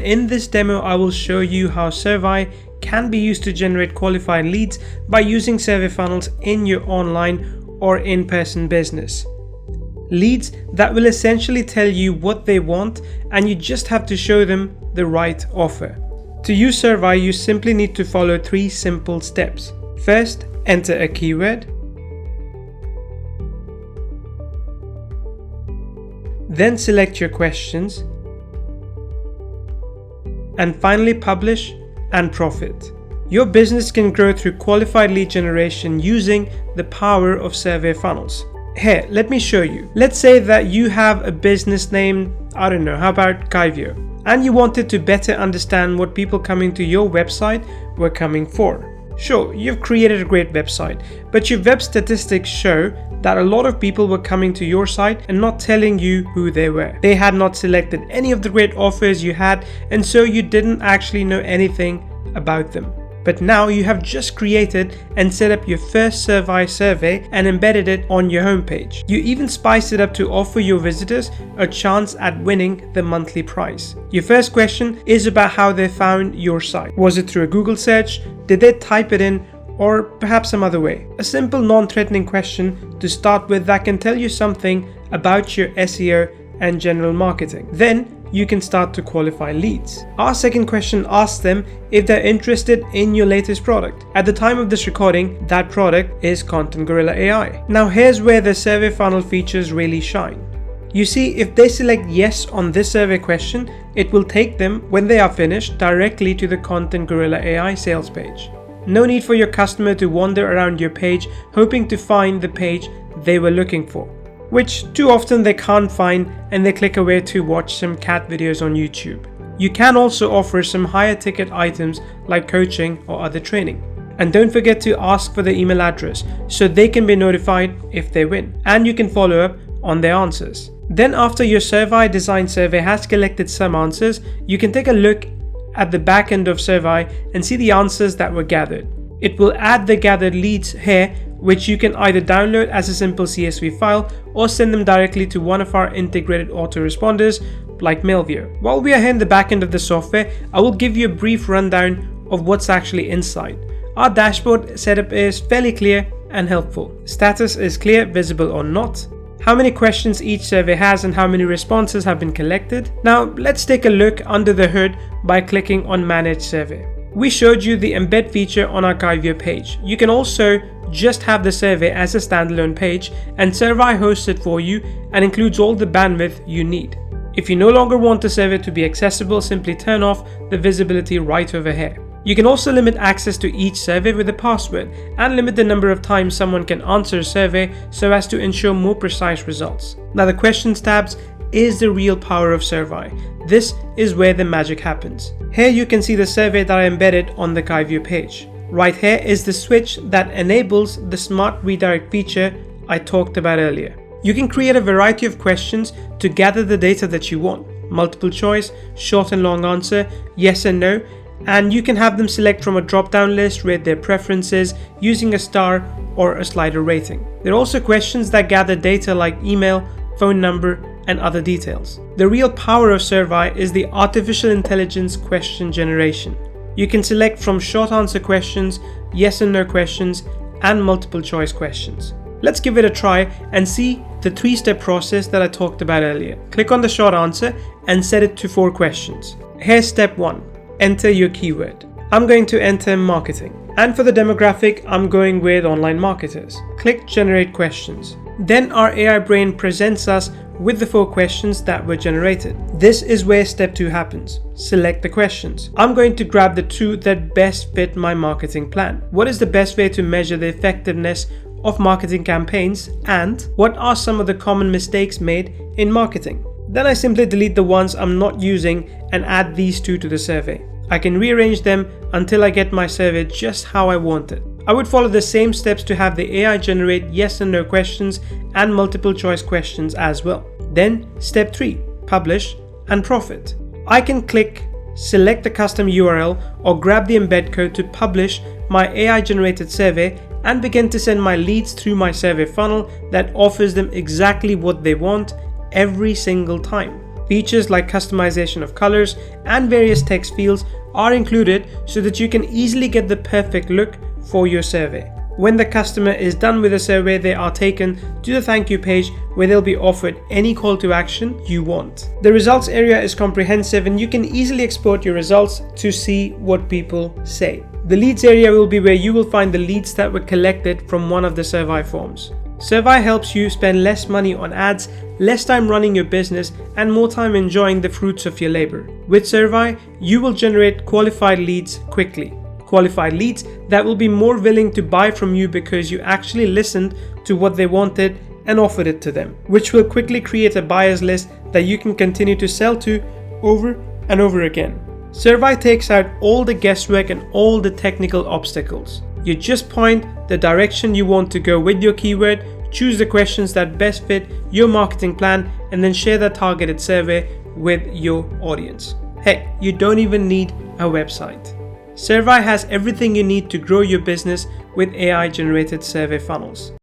In this demo, I will show you how SurvAI can be used to generate qualified leads by using survey funnels in your online or in-person business. Leads that will essentially tell you what they want, and you just have to show them the right offer. To use SurvAI, you simply need to follow 3 simple steps. First, enter a keyword. Then select your questions. And finally, publish and profit. Your business can grow through qualified lead generation using the power of survey funnels. Here, let me show you. Let's say that you have a business named, how about Kaivyo, and you wanted to better understand what people coming to your website were coming for. Sure, you've created a great website, but your web statistics show that a lot of people were coming to your site and not telling you who they were. They had not selected any of the great offers you had, and so you didn't actually know anything about them. But now you have just created and set up your first SurvAI survey and embedded it on your homepage. You even spiced it up to offer your visitors a chance at winning the monthly prize. Your first question is about how they found your site. Was it through a Google search? Did they type it in? Or perhaps some other way? A simple non-threatening question to start with that can tell you something about your SEO and general marketing. Then you can start to qualify leads. Our second question asks them if they're interested in your latest product. At the time of this recording, that product is Content Gorilla AI. Now here's where the survey funnel features really shine. You see, if they select yes on this survey question, it will take them, when they are finished, directly to the Content Gorilla AI sales page. No need for your customer to wander around your page hoping to find the page they were looking for, which too often they can't find, and they click away to watch some cat videos on YouTube. You can also offer some higher ticket items like coaching or other training. And don't forget to ask for their email address so they can be notified if they win, and you can follow up on their answers. Then after your SurvAI design survey has collected some answers, you can take a look at the back end of SurvAI and see the answers that were gathered. It will add the gathered leads here, which you can either download as a simple CSV file or send them directly to one of our integrated autoresponders like Mailview. While we are here in the back end of the software, I will give you a brief rundown of what's actually inside. Our dashboard setup is fairly clear and helpful. Status is clear, visible or not. How many questions each survey has and how many responses have been collected. Now let's take a look under the hood by clicking on Manage Survey. We showed you the embed feature on our Kaivyo page. You can also just have the survey as a standalone page, and SurvAI hosts it for you and includes all the bandwidth you need. If you no longer want the survey to be accessible, simply turn off the visibility right over here. You can also limit access to each survey with a password and limit the number of times someone can answer a survey so as to ensure more precise results. Now the questions tabs is the real power of SurvAI. This is where the magic happens. Here you can see the survey that I embedded on the Kaivyo page. Right here is the switch that enables the smart redirect feature I talked about earlier. You can create a variety of questions to gather the data that you want. Multiple choice, short and long answer, yes and no, and you can have them select from a drop-down list, rate their preferences using a star or a slider rating. There are also questions that gather data like email, phone number, and other details. The real power of SurvAI is the artificial intelligence question generation. You can select from short answer questions, yes and no questions, and multiple choice questions. Let's give it a try and see the 3-step process that I talked about earlier. Click on the short answer and set it to 4 questions. Here's step 1. Enter your keyword. I'm going to enter marketing. And for the demographic, I'm going with online marketers. Click generate questions. Then our AI brain presents us with the 4 questions that were generated. This is where step 2 happens. Select the questions. I'm going to grab the 2 that best fit my marketing plan. What is the best way to measure the effectiveness of marketing campaigns, and what are some of the common mistakes made in marketing? Then I simply delete the ones I'm not using and add these 2 to the survey. I can rearrange them until I get my survey just how I want it. I would follow the same steps to have the AI generate yes and no questions and multiple choice questions as well. Then step 3, publish and profit. I can click select the custom URL or grab the embed code to publish my AI generated survey and begin to send my leads through my survey funnel that offers them exactly what they want every single time. Features like customization of colors and various text fields are included so that you can easily get the perfect look for your survey. When the customer is done with the survey, they are taken to the thank you page where they'll be offered any call to action you want. The results area is comprehensive and you can easily export your results to see what people say. The leads area will be where you will find the leads that were collected from one of the SurvAI forms. SurvAI helps you spend less money on ads, less time running your business, and more time enjoying the fruits of your labor. With SurvAI, you will generate qualified leads quickly. Qualified leads that will be more willing to buy from you because you actually listened to what they wanted and offered it to them, which will quickly create a buyers list that you can continue to sell to over and over again. SurvAI takes out all the guesswork and all the technical obstacles. You just point the direction you want to go with your keyword, choose the questions that best fit your marketing plan, and then share that targeted survey with your audience. Heck, you don't even need a website. SurvAI has everything you need to grow your business with AI-generated survey funnels.